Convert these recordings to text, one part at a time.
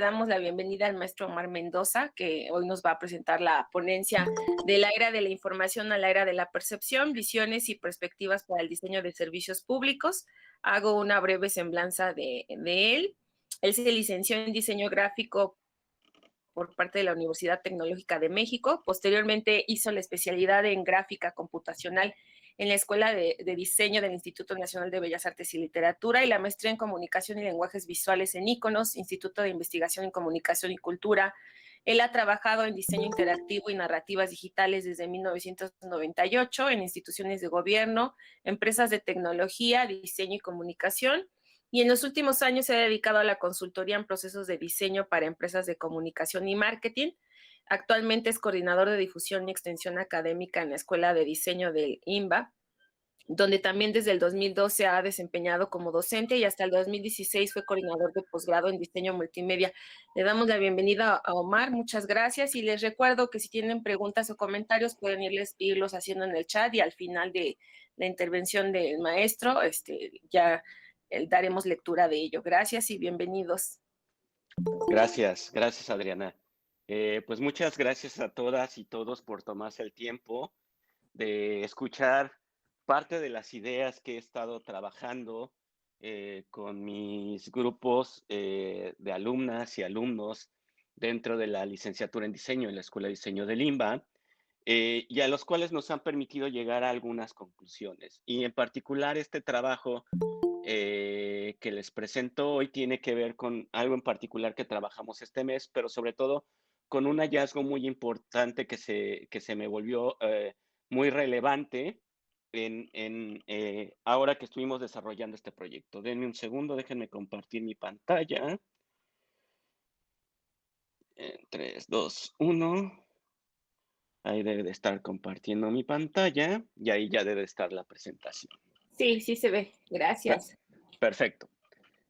damos la bienvenida al maestro Omar Mendoza, que hoy nos va a presentar la ponencia de la era de la información a la era de la percepción, visiones y perspectivas para el diseño de servicios públicos. Hago una breve semblanza de él. Él se licenció en diseño gráfico por parte de la Universidad Tecnológica de México. Posteriormente hizo la especialidad en gráfica computacional en la Escuela de Diseño del Instituto Nacional de Bellas Artes y Literatura y la maestría en Comunicación y Lenguajes Visuales en ICONOS, Instituto de Investigación en Comunicación y Cultura. Él ha trabajado en diseño interactivo y narrativas digitales desde 1998 en instituciones de gobierno, empresas de tecnología, diseño y comunicación, y en los últimos años se ha dedicado a la consultoría en procesos de diseño para empresas de comunicación y marketing. Actualmente es coordinador de difusión y extensión académica en la Escuela de Diseño del INBA, donde también desde el 2012 se ha desempeñado como docente y hasta el 2016 fue coordinador de posgrado en diseño multimedia. Le damos la bienvenida a Omar, muchas gracias, y les recuerdo que si tienen preguntas o comentarios pueden irlos haciendo en el chat y al final de la intervención del maestro ya daremos lectura de ello. Gracias y bienvenidos. Gracias Adriana. Pues muchas gracias a todas y todos por tomarse el tiempo de escuchar parte de las ideas que he estado trabajando con mis grupos de alumnas y alumnos dentro de la licenciatura en diseño en la Escuela de Diseño del INBA, y a los cuales nos han permitido llegar a algunas conclusiones. Y en particular este trabajo que les presento hoy tiene que ver con algo en particular que trabajamos este mes, pero sobre todo con un hallazgo muy importante que se me volvió muy relevante ahora que estuvimos desarrollando este proyecto. Denme un segundo, déjenme compartir mi pantalla. 3, 2, 1. Ahí debe de estar compartiendo mi pantalla y ahí ya debe estar la presentación. Sí, sí se ve. Gracias. Perfecto.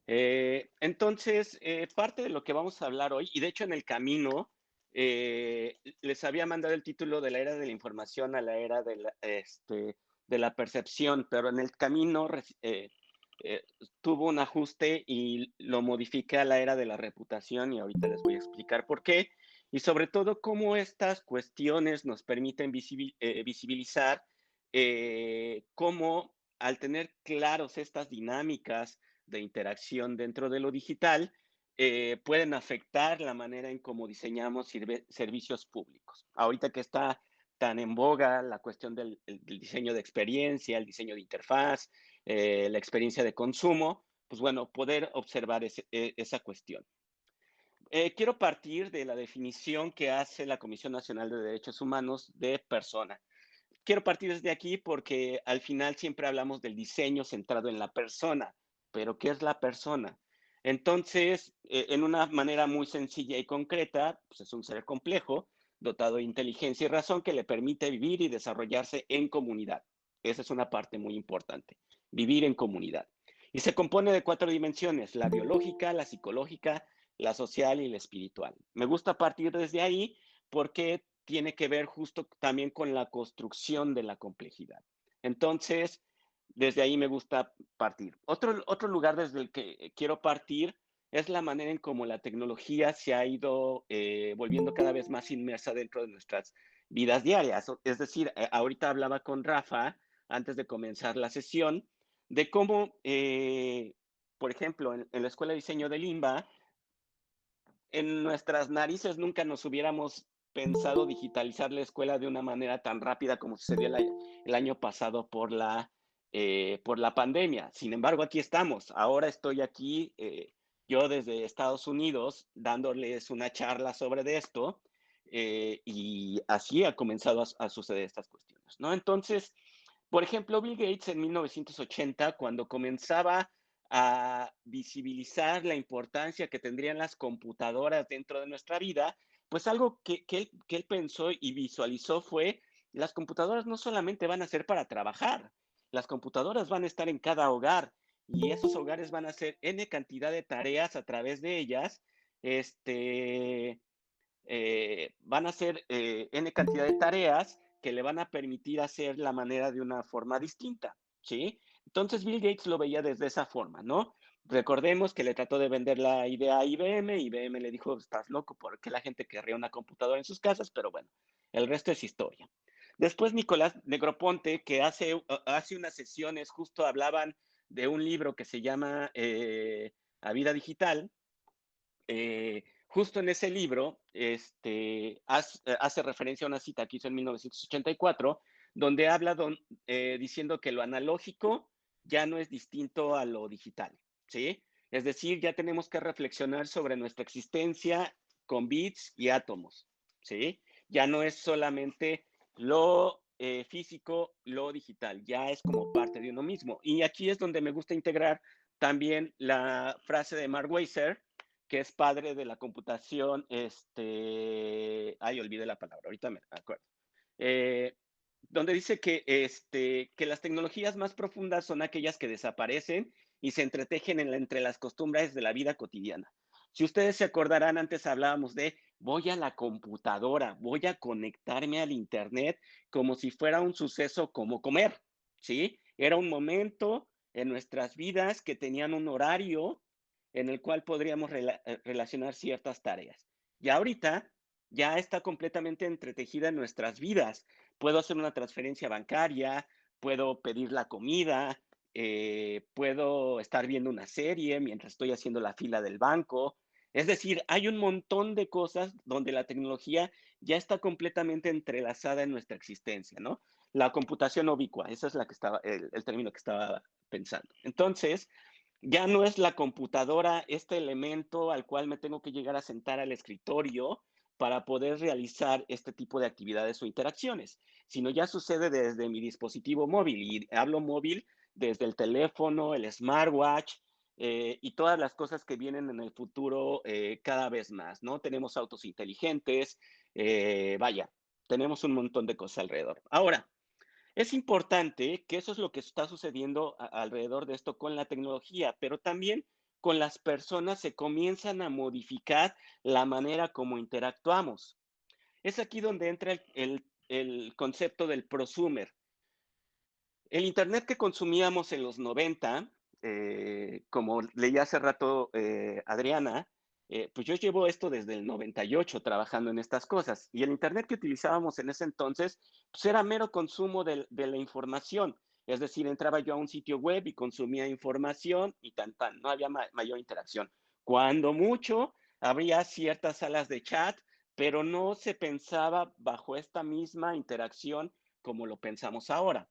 Entonces, parte de lo que vamos a hablar hoy, y de hecho en el camino, les había mandado el título de la era de la información a la era de la percepción, pero en el camino tuvo un ajuste y lo modifiqué a la era de la reputación, y ahorita les voy a explicar por qué, y sobre todo cómo estas cuestiones nos permiten visibilizar cómo al tener claros estas dinámicas de interacción dentro de lo digital, pueden afectar la manera en cómo diseñamos servicios públicos. Ahorita que está tan en boga la cuestión del diseño de experiencia, el diseño de interfaz, la experiencia de consumo, pues bueno, poder observar esa cuestión. Quiero partir de la definición que hace la Comisión Nacional de Derechos Humanos de persona. Quiero partir desde aquí porque al final siempre hablamos del diseño centrado en la persona, pero ¿qué es la persona? Entonces, en una manera muy sencilla y concreta, pues es un ser complejo, dotado de inteligencia y razón que le permite vivir y desarrollarse en comunidad. Esa es una parte muy importante, vivir en comunidad. Y se compone de 4 dimensiones, la biológica, la psicológica, la social y la espiritual. Me gusta partir desde ahí porque tiene que ver justo también con la construcción de la complejidad. Entonces, desde ahí me gusta partir. Otro lugar desde el que quiero partir es la manera en cómo la tecnología se ha ido volviendo cada vez más inmersa dentro de nuestras vidas diarias. Es decir, ahorita hablaba con Rafa, antes de comenzar la sesión, de cómo, por ejemplo, en la Escuela de Diseño del INBA, en nuestras narices nunca nos hubiéramos pensado digitalizar la escuela de una manera tan rápida como sucedió el año pasado por la pandemia. Sin embargo, aquí estamos. Ahora estoy aquí, yo desde Estados Unidos, dándoles una charla sobre esto, y así ha comenzado a suceder estas cuestiones, ¿no? Entonces, por ejemplo, Bill Gates en 1980, cuando comenzaba a visibilizar la importancia que tendrían las computadoras dentro de nuestra vida, pues algo que él pensó y visualizó fue, las computadoras no solamente van a ser para trabajar, las computadoras van a estar en cada hogar y esos hogares van a hacer N cantidad de tareas a través de ellas, van a hacer N cantidad de tareas que le van a permitir hacer la manera de una forma distinta, ¿sí? Entonces Bill Gates lo veía desde esa forma, ¿no? Recordemos que le trató de vender la idea a IBM, IBM le dijo, estás loco, ¿por qué la gente querría una computadora en sus casas? Pero bueno, el resto es historia. Después Nicolás Negroponte, que hace unas sesiones, justo hablaban de un libro que se llama A Vida Digital. Justo en ese libro hace referencia a una cita que hizo en 1984, donde habla diciendo que lo analógico ya no es distinto a lo digital, ¿sí? Es decir, ya tenemos que reflexionar sobre nuestra existencia con bits y átomos, ¿sí? Ya no es solamente lo físico, lo digital, ya es como parte de uno mismo. Y aquí es donde me gusta integrar también la frase de Mark Weiser, que es padre de la computación, olvidé la palabra, ahorita me acuerdo. Donde dice que las tecnologías más profundas son aquellas que desaparecen y se entretejen entre las costumbres de la vida cotidiana. Si ustedes se acordarán, antes hablábamos de voy a la computadora, voy a conectarme al internet como si fuera un suceso como comer, ¿sí? Era un momento en nuestras vidas que tenían un horario en el cual podríamos relacionar ciertas tareas. Y ahorita ya está completamente entretejida en nuestras vidas. Puedo hacer una transferencia bancaria, puedo pedir la comida, puedo estar viendo una serie mientras estoy haciendo la fila del banco. Es decir, hay un montón de cosas donde la tecnología ya está completamente entrelazada en nuestra existencia, ¿no? La computación ubicua, esa es el término que estaba pensando. Entonces, ya no es la computadora este elemento al cual me tengo que llegar a sentar al escritorio para poder realizar este tipo de actividades o interacciones, sino ya sucede desde mi dispositivo móvil, y hablo móvil desde el teléfono, el smartwatch, y todas las cosas que vienen en el futuro cada vez más, ¿no? Tenemos autos inteligentes, vaya, tenemos un montón de cosas alrededor. Ahora, es importante que eso es lo que está sucediendo alrededor de esto con la tecnología, pero también con las personas se comienzan a modificar la manera como interactuamos. Es aquí donde entra el concepto del prosumer. El Internet que consumíamos en los 90, como leía hace rato Adriana, pues yo llevo esto desde el 98 trabajando en estas cosas. Y el Internet que utilizábamos en ese entonces, pues era mero consumo de la información. Es decir, entraba yo a un sitio web y consumía información y tan, no había mayor interacción. Cuando mucho, habría ciertas salas de chat, pero no se pensaba bajo esta misma interacción como lo pensamos ahora.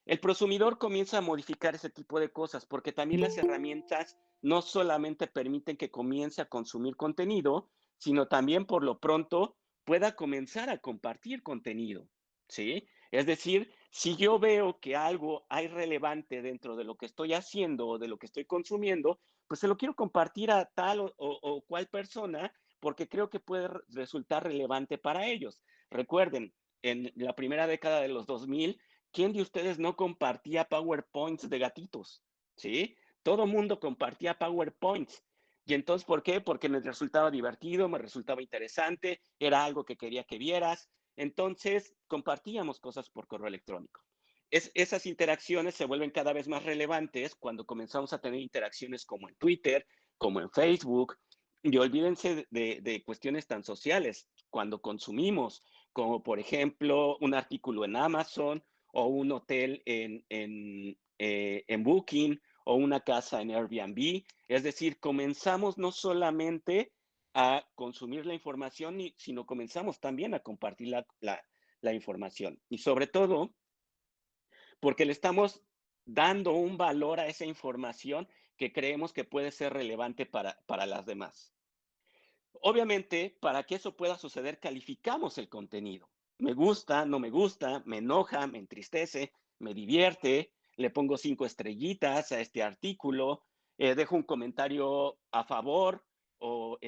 El prosumidor comienza a modificar ese tipo de cosas porque también las herramientas no solamente permiten que comience a consumir contenido, sino también por lo pronto pueda comenzar a compartir contenido, ¿sí? Es decir, si yo veo que algo hay relevante dentro de lo que estoy haciendo o de lo que estoy consumiendo, pues se lo quiero compartir a tal o cual persona porque creo que puede resultar relevante para ellos. Recuerden, en la primera década de los 2000, ¿quién de ustedes no compartía PowerPoints de gatitos? ¿Sí? Todo mundo compartía PowerPoints. ¿Y entonces por qué? Porque me resultaba divertido, me resultaba interesante, era algo que quería que vieras. Entonces compartíamos cosas por correo electrónico. Esas interacciones se vuelven cada vez más relevantes cuando comenzamos a tener interacciones como en Twitter, como en Facebook. Y olvídense de cuestiones tan sociales, cuando consumimos, como por ejemplo un artículo en Amazon, o un hotel en Booking, o una casa en Airbnb. Es decir, comenzamos no solamente a consumir la información, sino comenzamos también a compartir la información. Y sobre todo, porque le estamos dando un valor a esa información que creemos que puede ser relevante para las demás. Obviamente, para que eso pueda suceder, calificamos el contenido. Me gusta, no me gusta, me enoja, me entristece, me divierte, le pongo 5 estrellitas a este artículo, dejo un comentario a favor o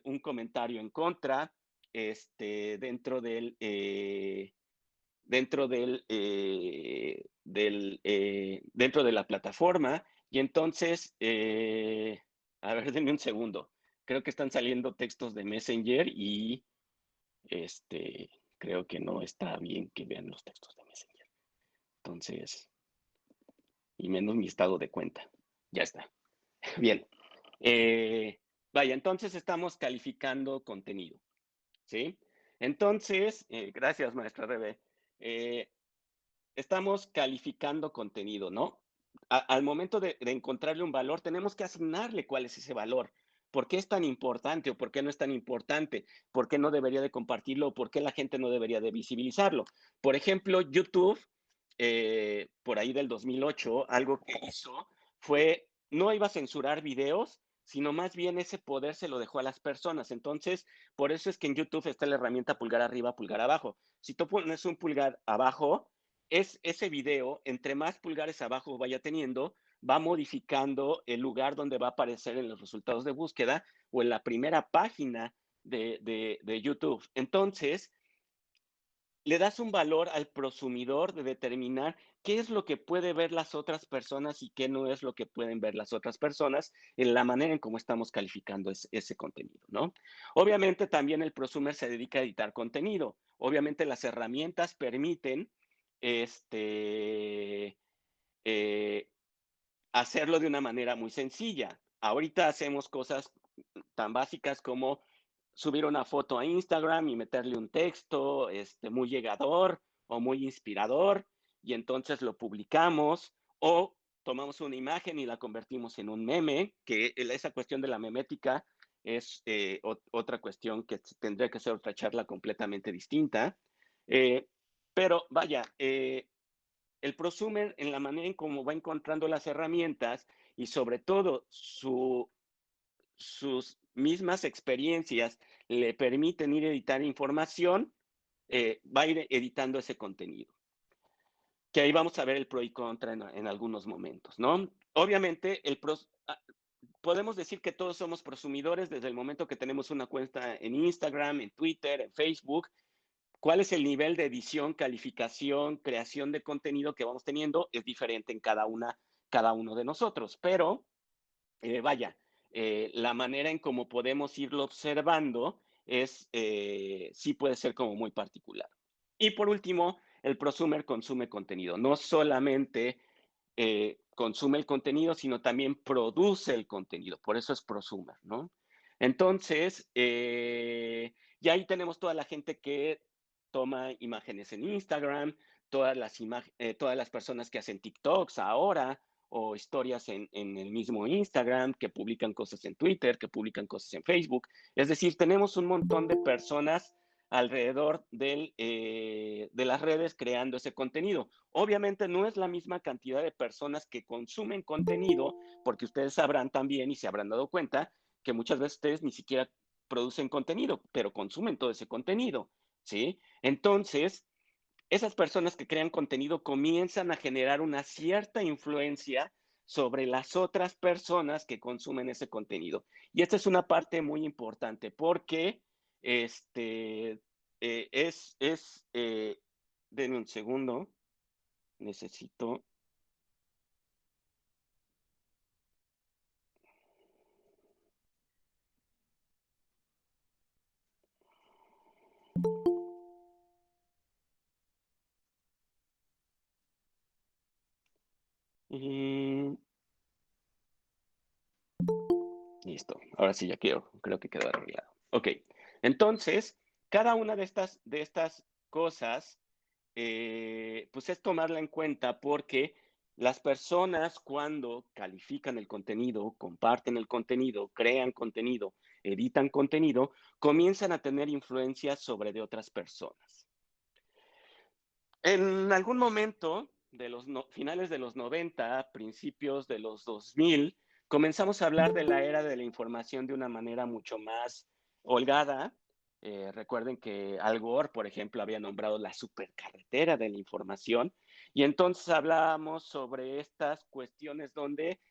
un comentario en contra dentro dentro de la plataforma. Y entonces, a ver, denme un segundo. Creo que están saliendo textos de Messenger y creo que no está bien que vean los textos de Messenger. Entonces, y menos mi estado de cuenta. Ya está. Bien. Vaya, entonces estamos calificando contenido, ¿sí? Entonces, gracias, maestra Rebe. Eh, Estamos calificando contenido, ¿no? Al momento de encontrarle un valor, tenemos que asignarle cuál es ese valor. ¿Por qué es tan importante o por qué no es tan importante? ¿Por qué no debería de compartirlo o por qué la gente no debería de visibilizarlo? Por ejemplo, YouTube, por ahí del 2008, algo que hizo fue, no iba a censurar videos, sino más bien ese poder se lo dejó a las personas. Entonces, por eso es que en YouTube está la herramienta pulgar arriba, pulgar abajo. Si tú pones un pulgar abajo, es ese video, entre más pulgares abajo vaya teniendo, va modificando el lugar donde va a aparecer en los resultados de búsqueda o en la primera página de YouTube. Entonces, le das un valor al prosumidor de determinar qué es lo que puede ver las otras personas y qué no es lo que pueden ver las otras personas en la manera en cómo estamos calificando ese contenido, ¿no? Obviamente también el prosumer se dedica a editar contenido. Obviamente las herramientas permiten este, eh, hacerlo de una manera muy sencilla. Ahorita hacemos cosas tan básicas como subir una foto a Instagram y meterle un texto muy llegador o muy inspirador y entonces lo publicamos o tomamos una imagen y la convertimos en un meme, que esa cuestión de la memética es otra cuestión que tendría que ser otra charla completamente distinta. Eh, pero vaya, el prosumer en la manera en cómo va encontrando las herramientas y sobre todo sus mismas experiencias le permiten ir a editar información, va a ir editando ese contenido. Que ahí vamos a ver el pro y contra en algunos momentos, ¿no? Obviamente, podemos decir que todos somos prosumidores desde el momento que tenemos una cuenta en Instagram, en Twitter, en Facebook. ¿Cuál es el nivel de edición, calificación, creación de contenido que vamos teniendo? Es diferente en cada uno de nosotros, pero vaya, la manera en cómo podemos irlo observando sí puede ser como muy particular. Y por último, el prosumer consume contenido. No solamente consume el contenido, sino también produce el contenido. Por eso es prosumer, ¿no? Entonces, ya ahí tenemos toda la gente que toma imágenes en Instagram, todas las personas que hacen TikToks ahora, o historias en el mismo Instagram, que publican cosas en Twitter, que publican cosas en Facebook. Es decir, tenemos un montón de personas alrededor de las redes creando ese contenido. Obviamente no es la misma cantidad de personas que consumen contenido, porque ustedes sabrán también y se habrán dado cuenta que muchas veces ustedes ni siquiera producen contenido, pero consumen todo ese contenido, ¿sí? Entonces, esas personas que crean contenido comienzan a generar una cierta influencia sobre las otras personas que consumen ese contenido. Y esta es una parte muy importante porque es denme un segundo, necesito. Y listo, ahora sí ya creo que quedó arreglado. Ok, entonces, cada una de estas cosas, pues es tomarla en cuenta porque las personas cuando califican el contenido, comparten el contenido, crean contenido, editan contenido, comienzan a tener influencia sobre de otras personas. En algún momento de los finales de los 90, principios de los 2000, comenzamos a hablar de la era de la información de una manera mucho más holgada. Recuerden que Al Gore, por ejemplo, había nombrado la supercarretera de la información y entonces hablábamos sobre estas cuestiones donde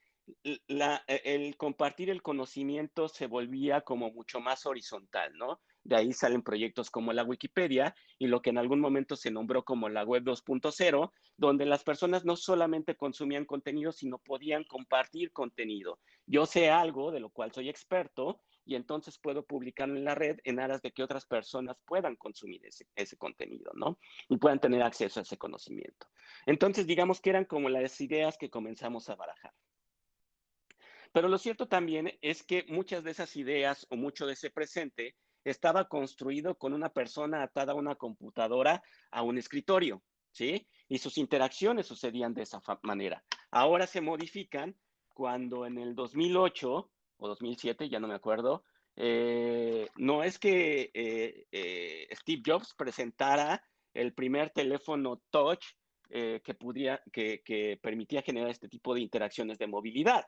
el compartir el conocimiento se volvía como mucho más horizontal, ¿no? De ahí salen proyectos como la Wikipedia y lo que en algún momento se nombró como la Web 2.0, donde las personas no solamente consumían contenido, sino podían compartir contenido. Yo sé algo de lo cual soy experto y entonces puedo publicarlo en la red en aras de que otras personas puedan consumir ese contenido, ¿no? Y puedan tener acceso a ese conocimiento. Entonces, digamos que eran como las ideas que comenzamos a barajar. Pero lo cierto también es que muchas de esas ideas o mucho de ese presente estaba construido con una persona atada a una computadora, a un escritorio, ¿sí? Y sus interacciones sucedían de esa manera. Ahora se modifican cuando en el 2008 o 2007, ya no me acuerdo, no es que Steve Jobs presentara el primer teléfono touch que permitía generar este tipo de interacciones de movilidad.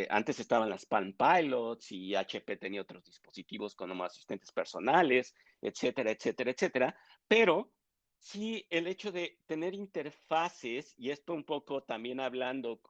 Antes estaban las Palm Pilots y HP tenía otros dispositivos como asistentes personales, etcétera, etcétera, etcétera. Pero sí, el hecho de tener interfaces, y esto un poco también hablando,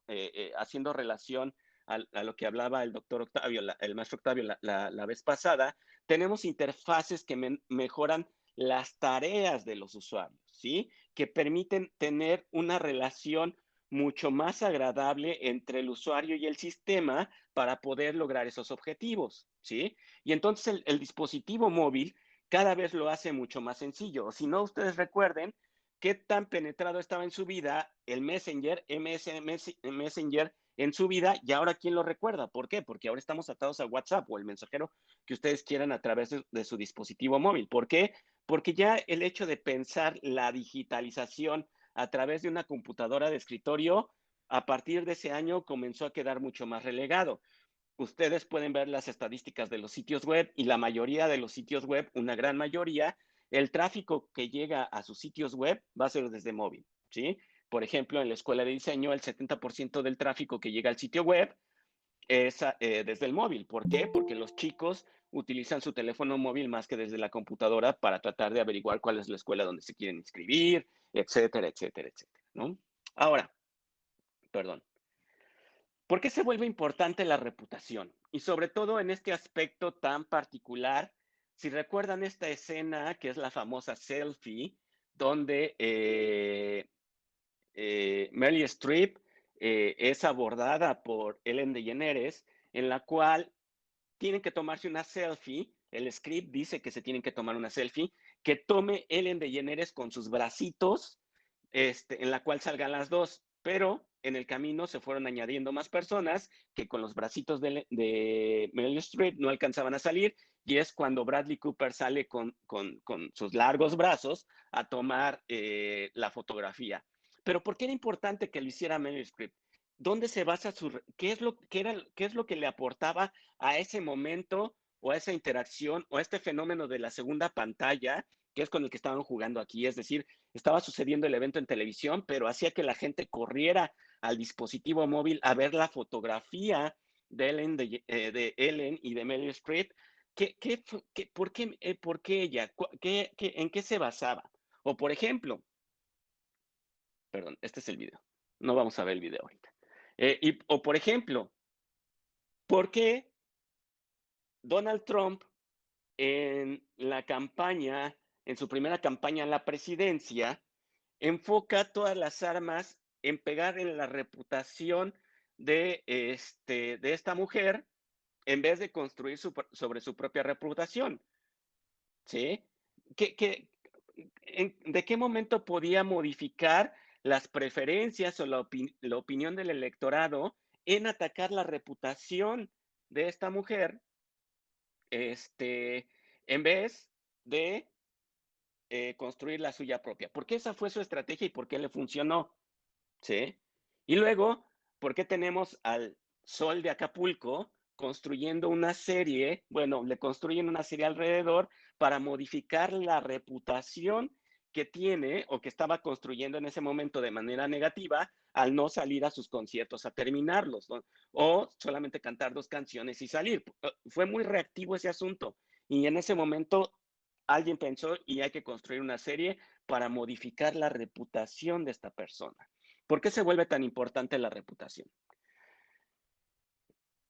haciendo relación a lo que hablaba el doctor Octavio, el maestro Octavio la vez pasada, tenemos interfaces que mejoran las tareas de los usuarios, ¿sí? Que permiten tener una relación mucho más agradable entre el usuario y el sistema para poder lograr esos objetivos, ¿sí? Y entonces el dispositivo móvil cada vez lo hace mucho más sencillo. Si no, ustedes recuerden qué tan penetrado estaba en su vida el Messenger, Messenger en su vida, y ahora ¿quién lo recuerda? ¿Por qué? Porque ahora estamos atados a WhatsApp o el mensajero que ustedes quieran a través de su dispositivo móvil. ¿Por qué? Porque ya el hecho de pensar la digitalización a través de una computadora de escritorio, a partir de ese año comenzó a quedar mucho más relegado. Ustedes pueden ver las estadísticas de los sitios web y la mayoría de los sitios web, una gran mayoría, el tráfico que llega a sus sitios web va a ser desde móvil, ¿sí? Por ejemplo, en la escuela de diseño, el 70% del tráfico que llega al sitio web es desde el móvil. ¿Por qué? Porque los chicos utilizan su teléfono móvil más que desde la computadora para tratar de averiguar cuál es la escuela donde se quieren inscribir, etcétera, etcétera, etcétera, ¿no? Ahora, perdón. ¿Por qué se vuelve importante la reputación? Y sobre todo en este aspecto tan particular, si recuerdan esta escena que es la famosa selfie, donde Meryl Streep es abordada por Ellen DeGeneres, en la cual tienen que tomarse una selfie, el script dice que se tienen que tomar una selfie, que tome Ellen DeGeneres con sus bracitos, en la cual salgan las dos, pero en el camino se fueron añadiendo más personas que con los bracitos de Meryl Streep no alcanzaban a salir, y es cuando Bradley Cooper sale con sus largos brazos a tomar la fotografía. Pero ¿por qué era importante que lo hiciera Meryl Streep? ¿Dónde se basa qué es qué es lo que le aportaba a ese momento o a esa interacción o a este fenómeno de la segunda pantalla, que es con el que estaban jugando aquí? Es decir, estaba sucediendo el evento en televisión, pero hacía que la gente corriera al dispositivo móvil a ver la fotografía de Ellen y de Meryl Streep. ¿Por qué ella? ¿En qué se basaba? O por ejemplo, perdón, este es el video. No vamos a ver el video ahorita. O por ejemplo, ¿por qué Donald Trump en la campaña, en su primera campaña a la presidencia, enfoca todas las armas en pegar en la reputación de esta mujer en vez de construir sobre su propia reputación? ¿Sí? ¿Qué, qué, ¿De qué momento podía modificar las preferencias o la opinión del electorado en atacar la reputación de esta mujer, en vez de construir la suya propia? Porque esa fue su estrategia y por qué le funcionó, ¿sí? Y luego, ¿por qué tenemos al Sol de Acapulco construyendo una serie? Bueno, le construyen una serie alrededor para modificar la reputación que tiene o que estaba construyendo en ese momento de manera negativa al no salir a sus conciertos a terminarlos, ¿no? O solamente cantar dos canciones y salir. Fue muy reactivo ese asunto. Y en ese momento alguien pensó y hay que construir una serie para modificar la reputación de esta persona. ¿Por qué se vuelve tan importante la reputación?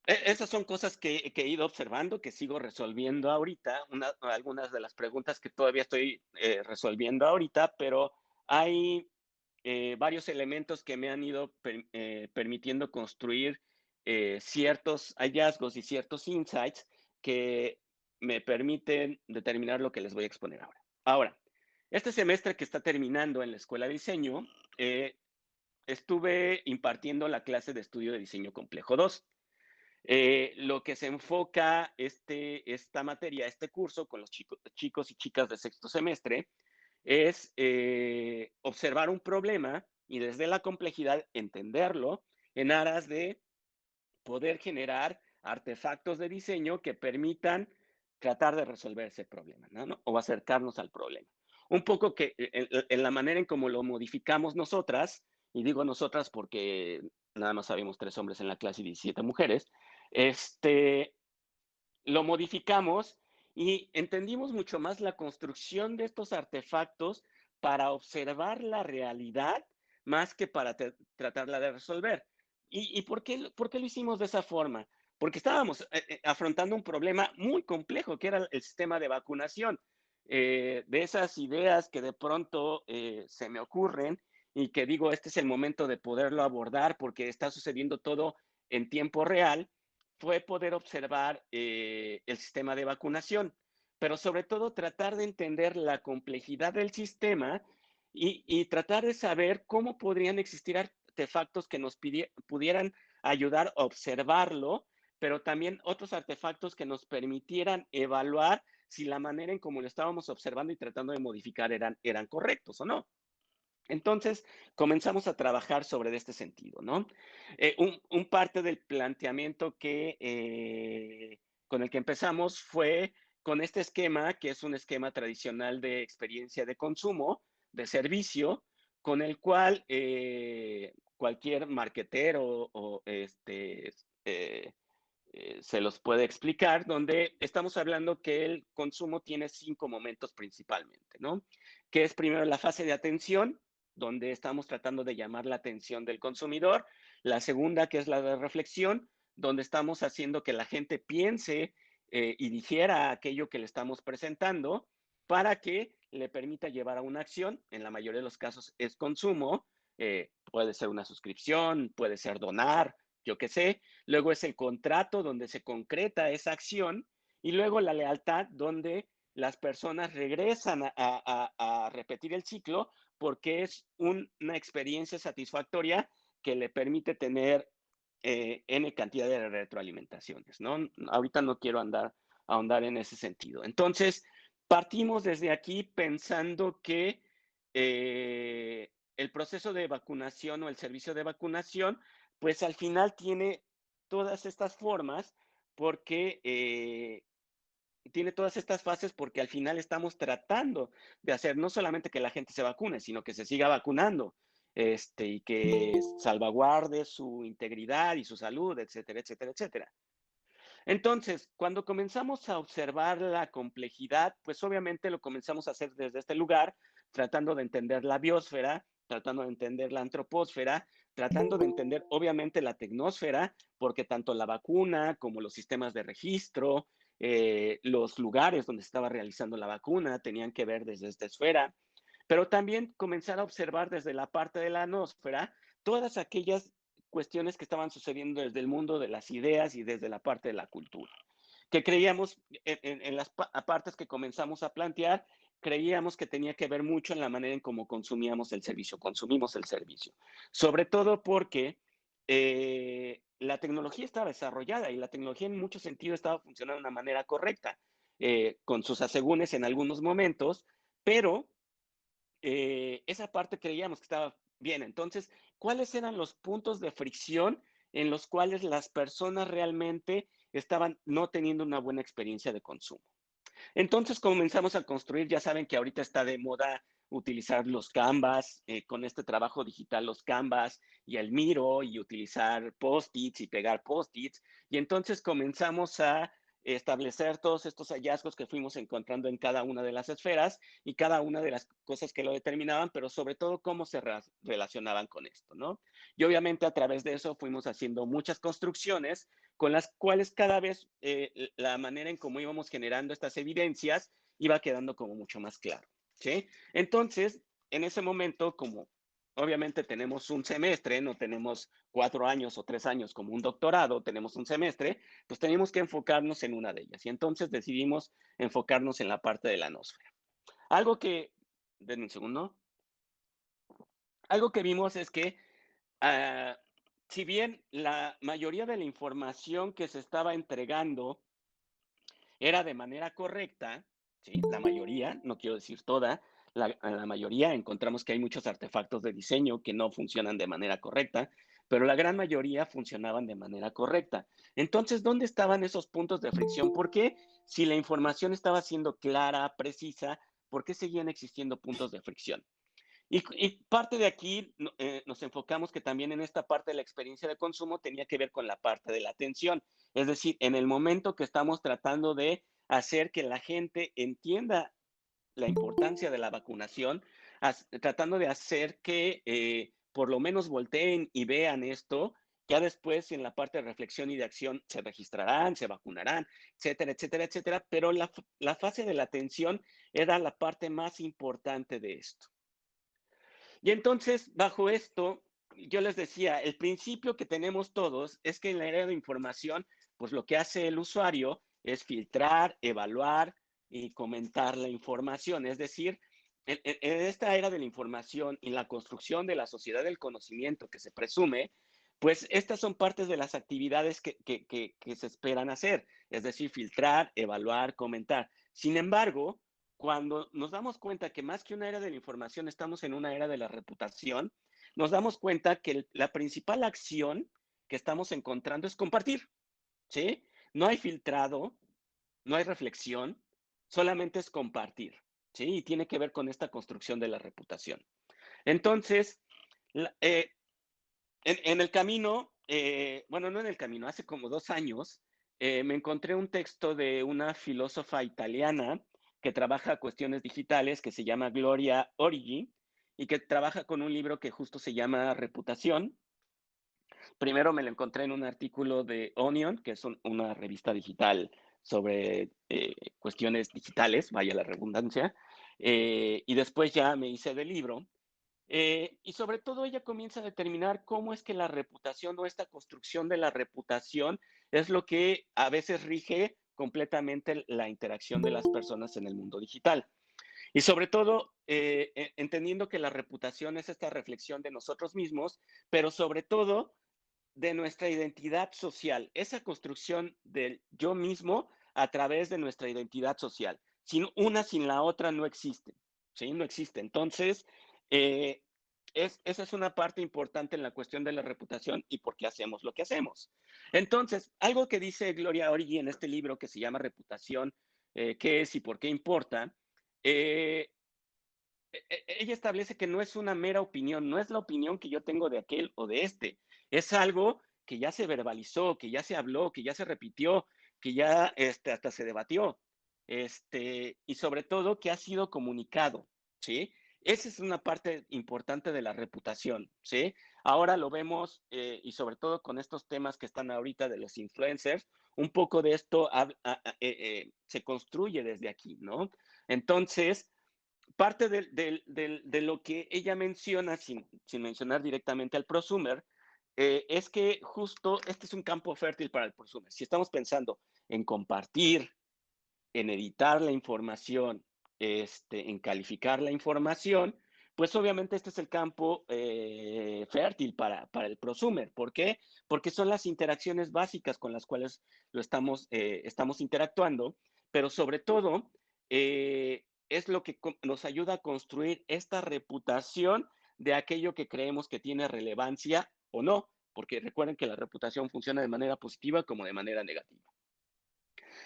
Esas son cosas que he ido observando, que sigo resolviendo ahorita, algunas de las preguntas que todavía estoy resolviendo ahorita, pero hay varios elementos que me han ido permitiendo construir ciertos hallazgos y ciertos insights que me permiten determinar lo que les voy a exponer ahora. Ahora, este semestre que está terminando en la Escuela de Diseño, estuve impartiendo la clase de estudio de diseño complejo 2. Lo que se enfoca esta materia, este curso con los chicos y chicas de sexto semestre, es observar un problema y desde la complejidad entenderlo en aras de poder generar artefactos de diseño que permitan tratar de resolver ese problema, ¿no? O acercarnos al problema. Un poco que en la manera en cómo lo modificamos nosotras, y digo nosotras porque nada más habíamos 3 hombres en la clase y 17 mujeres, este, lo modificamos y entendimos mucho más la construcción de estos artefactos para observar la realidad más que para tratarla de resolver. ¿Y por qué lo hicimos de esa forma? Porque estábamos afrontando un problema muy complejo, que era el sistema de vacunación. De esas ideas que de pronto se me ocurren y que digo, este es el momento de poderlo abordar porque está sucediendo todo en tiempo real, fue poder observar el sistema de vacunación, pero sobre todo tratar de entender la complejidad del sistema y tratar de saber cómo podrían existir artefactos que nos pudieran ayudar a observarlo, pero también otros artefactos que nos permitieran evaluar si la manera en cómo lo estábamos observando y tratando de modificar eran correctos o no. Entonces, comenzamos a trabajar sobre este sentido, ¿no? Un parte del planteamiento con el que empezamos fue con este esquema, que es un esquema tradicional de experiencia de consumo, de servicio, con el cual cualquier marketero se los puede explicar, donde estamos hablando que el consumo tiene 5 momentos principalmente, ¿no? Que es primero la fase de atención, donde estamos tratando de llamar la atención del consumidor. La segunda, que es la de reflexión, donde estamos haciendo que la gente piense y digiera aquello que le estamos presentando para que le permita llevar a una acción. En la mayoría de los casos es consumo, puede ser una suscripción, puede ser donar, yo qué sé. Luego es el contrato donde se concreta esa acción y luego la lealtad donde las personas regresan a repetir el ciclo porque es una experiencia satisfactoria que le permite tener N cantidad de retroalimentaciones, ¿no? Ahorita no quiero ahondar en ese sentido. Entonces, partimos desde aquí pensando que el proceso de vacunación o el servicio de vacunación, pues al final tiene todas estas formas porque tiene todas estas fases porque al final estamos tratando de hacer no solamente que la gente se vacune, sino que se siga vacunando, y que salvaguarde su integridad y su salud, etcétera, etcétera, etcétera. Entonces, cuando comenzamos a observar la complejidad, pues obviamente lo comenzamos a hacer desde este lugar, tratando de entender la biosfera, tratando de entender la antropósfera, tratando de entender obviamente la tecnósfera, porque tanto la vacuna como los sistemas de registro, los lugares donde se estaba realizando la vacuna tenían que ver desde esta esfera, pero también comenzar a observar desde la parte de la noósfera todas aquellas cuestiones que estaban sucediendo desde el mundo de las ideas y desde la parte de la cultura, que creíamos en las partes que comenzamos a plantear, creíamos que tenía que ver mucho en la manera en cómo consumimos el servicio, sobre todo porque la tecnología estaba desarrollada y la tecnología en muchos sentidos estaba funcionando de una manera correcta, con sus asegúnes en algunos momentos, pero esa parte creíamos que estaba bien. Entonces, ¿cuáles eran los puntos de fricción en los cuales las personas realmente estaban no teniendo una buena experiencia de consumo? Entonces comenzamos a construir, ya saben que ahorita está de moda utilizar los Canvas, con este trabajo digital, los Canvas y el Miro, y utilizar post-its y pegar post-its. Y entonces comenzamos a establecer todos estos hallazgos que fuimos encontrando en cada una de las esferas y cada una de las cosas que lo determinaban, pero sobre todo cómo se relacionaban con esto, ¿no? Y obviamente a través de eso fuimos haciendo muchas construcciones con las cuales cada vez la manera en cómo íbamos generando estas evidencias iba quedando como mucho más claro, ¿sí? Entonces, en ese momento, como obviamente tenemos un semestre, no tenemos 4 años o 3 años como un doctorado, tenemos un semestre, pues teníamos que enfocarnos en una de ellas. Y entonces decidimos enfocarnos en la parte de la nosfera. Algo que, denme un segundo, algo que vimos es que uh, si bien la mayoría de la información que se estaba entregando era de manera correcta, ¿sí? La mayoría, no quiero decir toda, la mayoría encontramos que hay muchos artefactos de diseño que no funcionan de manera correcta, pero la gran mayoría funcionaban de manera correcta. Entonces, ¿dónde estaban esos puntos de fricción? ¿Por qué, si la información estaba siendo clara, precisa, por qué seguían existiendo puntos de fricción? Y parte de aquí nos enfocamos que también en esta parte de la experiencia de consumo tenía que ver con la parte de la atención. Es decir, en el momento que estamos tratando de hacer que la gente entienda la importancia de la vacunación, tratando de hacer que por lo menos volteen y vean esto, ya después en la parte de reflexión y de acción se registrarán, se vacunarán, etcétera, etcétera, etcétera, pero la fase de la atención era la parte más importante de esto. Y entonces, bajo esto, yo les decía, el principio que tenemos todos es que en la era de información, pues lo que hace el usuario es filtrar, evaluar y comentar la información. Es decir, en esta era de la información y la construcción de la sociedad del conocimiento que se presume, pues estas son partes de las actividades que se esperan hacer, es decir, filtrar, evaluar, comentar. Sin embargo, cuando nos damos cuenta que más que una era de la información, estamos en una era de la reputación, nos damos cuenta que la principal acción que estamos encontrando es compartir, ¿sí? No hay filtrado, no hay reflexión, solamente es compartir, ¿sí? Y tiene que ver con esta construcción de la reputación. Entonces, en el camino, bueno, no en el camino, hace como 2 años, me encontré un texto de una filósofa italiana que trabaja cuestiones digitales, que se llama Gloria Origi, y que trabaja con un libro que justo se llama Reputación. Primero me lo encontré en un artículo de Onion, que es una revista digital sobre cuestiones digitales, vaya la redundancia, y después ya me hice del libro. Y sobre todo ella comienza a determinar cómo es que la reputación o esta construcción de la reputación es lo que a veces rige completamente la interacción de las personas en el mundo digital. Y sobre todo, entendiendo que la reputación es esta reflexión de nosotros mismos, pero sobre todo de nuestra identidad social, esa construcción del yo mismo a través de nuestra identidad social. Sin una, sin la otra no existe, ¿sí? No existe. Entonces, eh, esa es una parte importante en la cuestión de la reputación y por qué hacemos lo que hacemos. Entonces, algo que dice Gloria Origi en este libro que se llama Reputación, qué es y por qué importa, eh, ella establece que no es una mera opinión, no es la opinión que yo tengo de aquel o de este, es algo que ya se verbalizó, que ya se habló, que ya se repitió, que ya hasta se debatió, y sobre todo que ha sido comunicado, ¿sí? Esa es una parte importante de la reputación, ¿sí? Ahora lo vemos, y sobre todo con estos temas que están ahorita de los influencers, un poco de esto se construye desde aquí, ¿no? Entonces, parte de lo que ella menciona, sin mencionar directamente al prosumer, es que justo este es un campo fértil para el prosumer. Si estamos pensando en compartir, en editar la información, en calificar la información, pues obviamente este es el campo fértil para el prosumer. ¿Por qué? Porque son las interacciones básicas con las cuales estamos interactuando, pero sobre todo es lo que nos ayuda a construir esta reputación de aquello que creemos que tiene relevancia o no, porque recuerden que la reputación funciona de manera positiva como de manera negativa.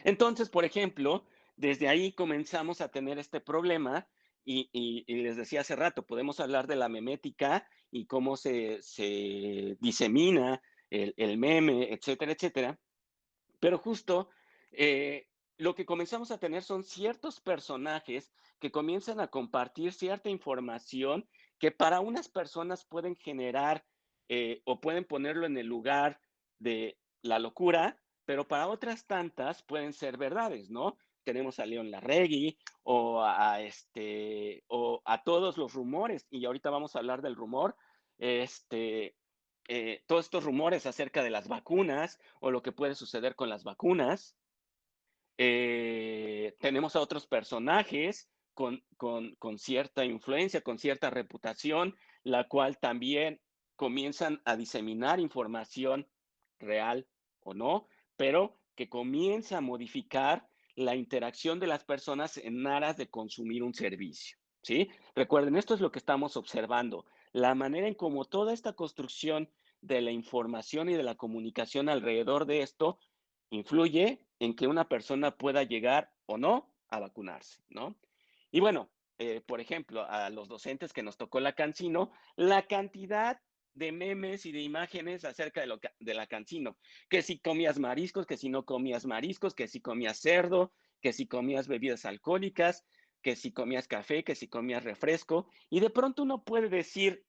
Entonces, por ejemplo, desde ahí comenzamos a tener este problema y les decía hace rato, podemos hablar de la memética y cómo se disemina el meme, etcétera, etcétera. Pero justo lo que comenzamos a tener son ciertos personajes que comienzan a compartir cierta información que para unas personas pueden generar o pueden ponerlo en el lugar de la locura, pero para otras tantas pueden ser verdades, ¿no? Tenemos a León Larregui o a todos los rumores, y ahorita vamos a hablar del rumor, todos estos rumores acerca de las vacunas o lo que puede suceder con las vacunas. Tenemos a otros personajes con cierta influencia, con cierta reputación, la cual también comienzan a diseminar información real o no, pero que comienza a modificar la interacción de las personas en aras de consumir un servicio, ¿sí? Recuerden, esto es lo que estamos observando, la manera en cómo toda esta construcción de la información y de la comunicación alrededor de esto influye en que una persona pueda llegar o no a vacunarse, ¿no? Y bueno, por ejemplo, a los docentes que nos tocó la Cancino, la cantidad de memes y de imágenes acerca de la Cancino, que si comías mariscos, que si no comías mariscos, que si comías cerdo, que si comías bebidas alcohólicas, que si comías café, que si comías refresco, y de pronto uno puede decir,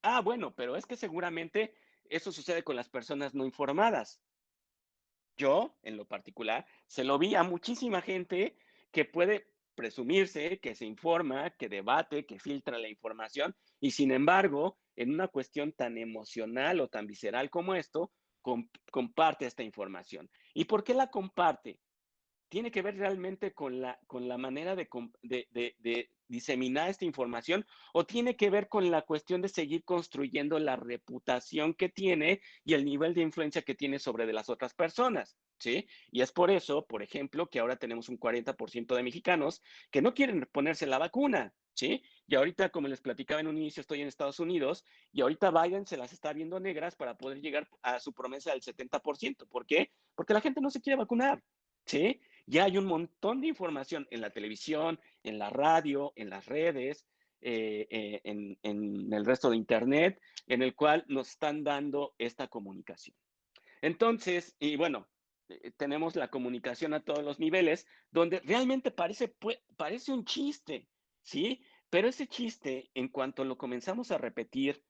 ah, bueno, pero es que seguramente eso sucede con las personas no informadas. Yo, en lo particular, se lo vi a muchísima gente que puede presumirse, que se informa, que debate, que filtra la información y sin embargo, en una cuestión tan emocional o tan visceral como esto, comparte esta información. ¿Y por qué la comparte? ¿Tiene que ver realmente con la manera de diseminar esta información o tiene que ver con la cuestión de seguir construyendo la reputación que tiene y el nivel de influencia que tiene sobre de las otras personas? ¿Sí? Y es por eso, por ejemplo, que ahora tenemos un 40% de mexicanos que no quieren ponerse la vacuna, ¿sí? Y ahorita, como les platicaba en un inicio, estoy en Estados Unidos y ahorita Biden se las está viendo negras para poder llegar a su promesa del 70%. ¿Por qué? Porque la gente no se quiere vacunar, ¿sí? Ya hay un montón de información en la televisión, en la radio, en las redes, en el resto de Internet, en el cual nos están dando esta comunicación. Entonces, y bueno, tenemos la comunicación a todos los niveles, donde realmente parece un chiste, ¿sí? Pero ese chiste, en cuanto lo comenzamos a repetir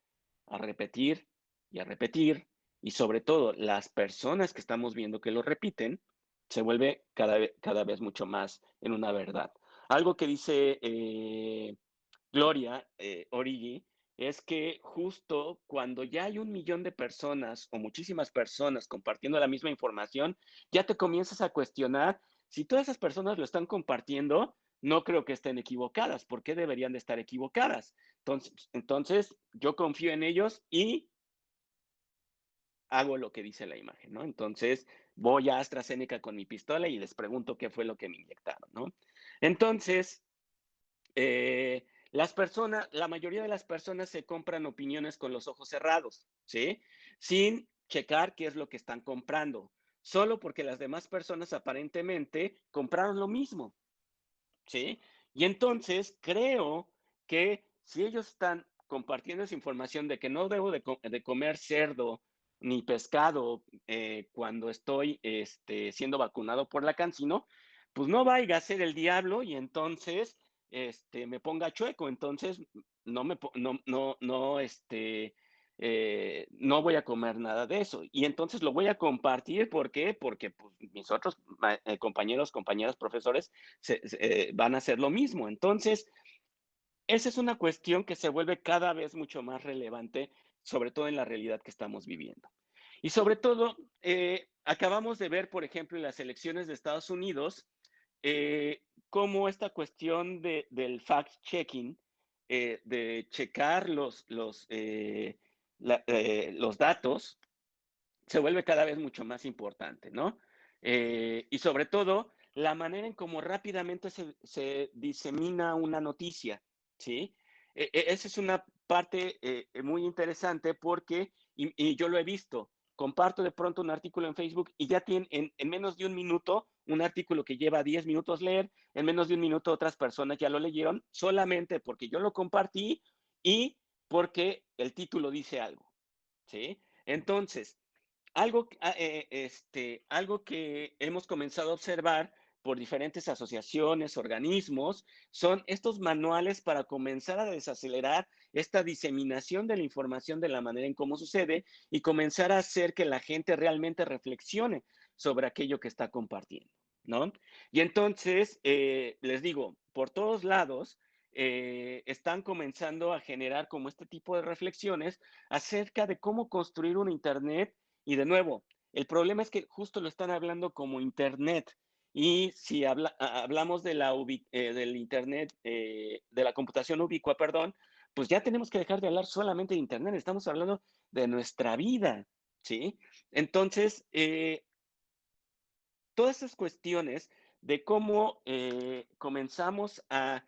y a repetir, y sobre todo las personas que estamos viendo que lo repiten, se vuelve cada vez mucho más en una verdad. Algo que dice Gloria Origi es que justo cuando ya hay 1 millón de personas o muchísimas personas compartiendo la misma información, ya te comienzas a cuestionar si todas esas personas lo están compartiendo, no creo que estén equivocadas. ¿Por qué deberían de estar equivocadas? Entonces yo confío en ellos y hago lo que dice la imagen, ¿no? Entonces voy a AstraZeneca con mi pistola y les pregunto qué fue lo que me inyectaron, ¿no? Entonces, las personas, la mayoría de las personas se compran opiniones con los ojos cerrados, ¿sí? Sin checar qué es lo que están comprando, solo porque las demás personas aparentemente compraron lo mismo, ¿sí? Y entonces creo que si ellos están compartiendo esa información de que no debo de comer cerdo ni pescado cuando estoy siendo vacunado por la Cancino, pues no vaya a ser el diablo y entonces me ponga chueco. Entonces no me no, no, no, no voy a comer nada de eso. Y entonces lo voy a compartir. ¿Por qué? Porque pues, mis otros compañeros, compañeras, profesores van a hacer lo mismo. Entonces, esa es una cuestión que se vuelve cada vez mucho más relevante, sobre todo en la realidad que estamos viviendo. Y sobre todo, acabamos de ver, por ejemplo, en las elecciones de Estados Unidos, cómo esta cuestión del fact-checking, de checar los datos, se vuelve cada vez mucho más importante, ¿no? Y sobre todo, la manera en cómo rápidamente se disemina una noticia, ¿sí? Esa es una parte muy interesante porque, y yo lo he visto, comparto de pronto un artículo en Facebook y ya tiene en menos de un minuto, un artículo que lleva 10 minutos leer, en menos de un minuto otras personas ya lo leyeron, solamente porque yo lo compartí y porque el título dice algo, ¿sí? Entonces, algo que hemos comenzado a observar por diferentes asociaciones, organismos, son estos manuales para comenzar a desacelerar esta diseminación de la información de la manera en cómo sucede y comenzar a hacer que la gente realmente reflexione sobre aquello que está compartiendo, ¿no? Y entonces, les digo, por todos lados, están comenzando a generar como este tipo de reflexiones acerca de cómo construir un Internet y de nuevo, el problema es que justo lo están hablando como Internet. Y si hablamos de del Internet, de la computación ubicua, perdón, pues ya tenemos que dejar de hablar solamente de Internet, estamos hablando de nuestra vida, ¿sí? Entonces, todas esas cuestiones de cómo comenzamos a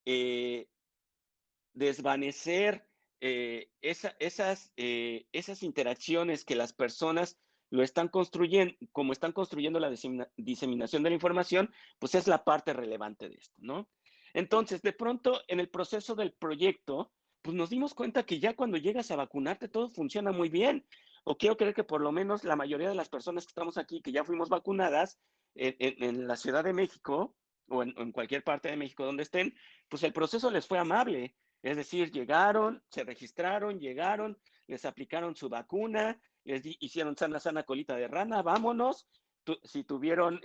eh, desvanecer esas interacciones que las personas lo están construyendo, como están construyendo la diseminación de la información, pues es la parte relevante de esto, ¿no? Entonces, de pronto, en el proceso del proyecto, pues nos dimos cuenta que ya cuando llegas a vacunarte todo funciona muy bien. O quiero creer que por lo menos la mayoría de las personas que estamos aquí, que ya fuimos vacunadas en la Ciudad de México o en cualquier parte de México donde estén, pues el proceso les fue amable. Es decir, llegaron, se registraron, llegaron, les aplicaron su vacuna, hicieron sana, sana colita de rana, vámonos. Si tuvieron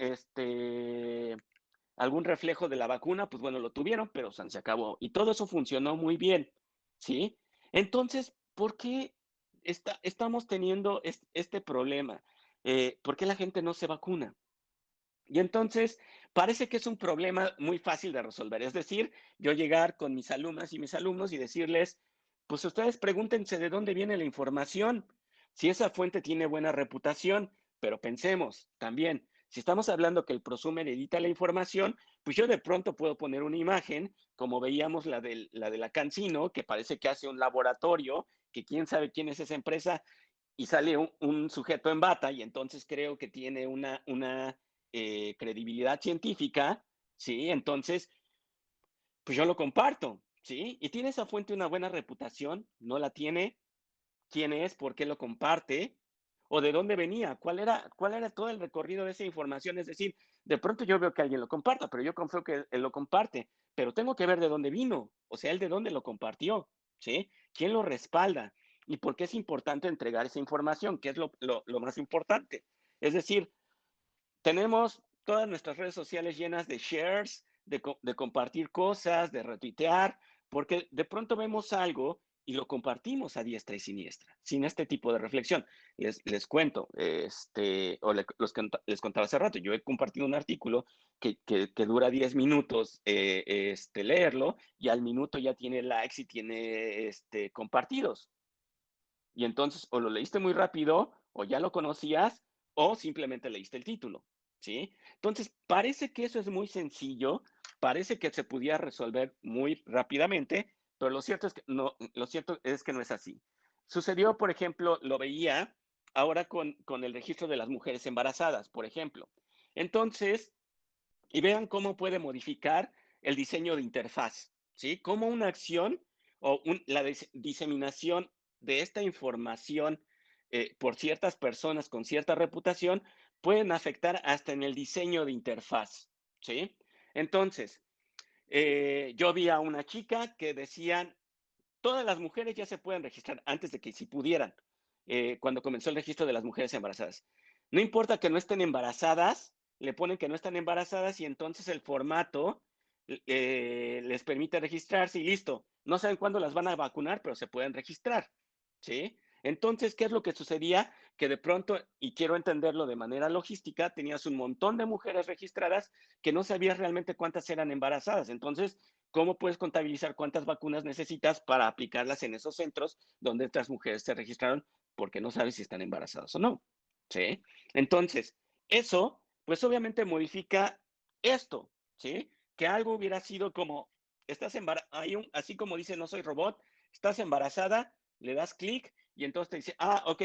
algún reflejo de la vacuna, pues bueno, lo tuvieron, pero se acabó. Y todo eso funcionó muy bien, ¿sí? Entonces, ¿por qué estamos teniendo este problema? ¿Por qué la gente no se vacuna? Y entonces parece que es un problema muy fácil de resolver. Es decir, yo llegar con mis alumnas y mis alumnos y decirles, pues ustedes pregúntense de dónde viene la información, si esa fuente tiene buena reputación, pero pensemos también, si estamos hablando que el prosumer edita la información, pues yo de pronto puedo poner una imagen, como veíamos la de la Cancino, que parece que hace un laboratorio, que quién sabe quién es esa empresa, y sale un sujeto en bata y entonces creo que tiene una credibilidad científica, ¿sí? Entonces, pues yo lo comparto, ¿sí? Y tiene esa fuente una buena reputación, no la tiene, quién es, por qué lo comparte, o de dónde venía, cuál era todo el recorrido de esa información. Es decir, de pronto yo veo que alguien lo comparta, pero yo confío que él lo comparte, pero tengo que ver de dónde vino, o sea, él de dónde lo compartió, ¿sí? ¿Quién lo respalda? ¿Y por qué es importante entregar esa información? ¿Qué es lo más importante? Es decir, tenemos todas nuestras redes sociales llenas de shares, de compartir cosas, de retuitear, porque de pronto vemos algo y lo compartimos a diestra y siniestra, sin este tipo de reflexión. Les cuento, les contaba hace rato, yo he compartido un artículo que dura 10 minutos leerlo y al minuto ya tiene likes y tiene compartidos. Y entonces o lo leíste muy rápido o ya lo conocías o simplemente leíste el título, ¿sí? Entonces, parece que eso es muy sencillo, parece que se pudiera resolver muy rápidamente, pero lo cierto es que no es así. Sucedió, por ejemplo, lo veía ahora con el registro de las mujeres embarazadas, por ejemplo. Entonces, y vean cómo puede modificar el diseño de interfaz, ¿sí? Cómo una acción o la diseminación de esta información por ciertas personas con cierta reputación pueden afectar hasta en el diseño de interfaz, ¿sí? Entonces, yo vi a una chica que decían, todas las mujeres ya se pueden registrar antes de que si pudieran, cuando comenzó el registro de las mujeres embarazadas. No importa que no estén embarazadas, le ponen que no están embarazadas y entonces el formato les permite registrarse y listo. No saben cuándo las van a vacunar, pero se pueden registrar, ¿sí? Entonces, ¿qué es lo que sucedía? Que de pronto, y quiero entenderlo de manera logística, tenías un montón de mujeres registradas que no sabías realmente cuántas eran embarazadas. Entonces, ¿cómo puedes contabilizar cuántas vacunas necesitas para aplicarlas en esos centros donde estas mujeres se registraron porque no sabes si están embarazadas o no? ¿Sí? Entonces, eso, pues obviamente modifica esto, ¿sí? Que algo hubiera sido como, así como dice no soy robot, estás embarazada, le das clic y entonces te dice, ok,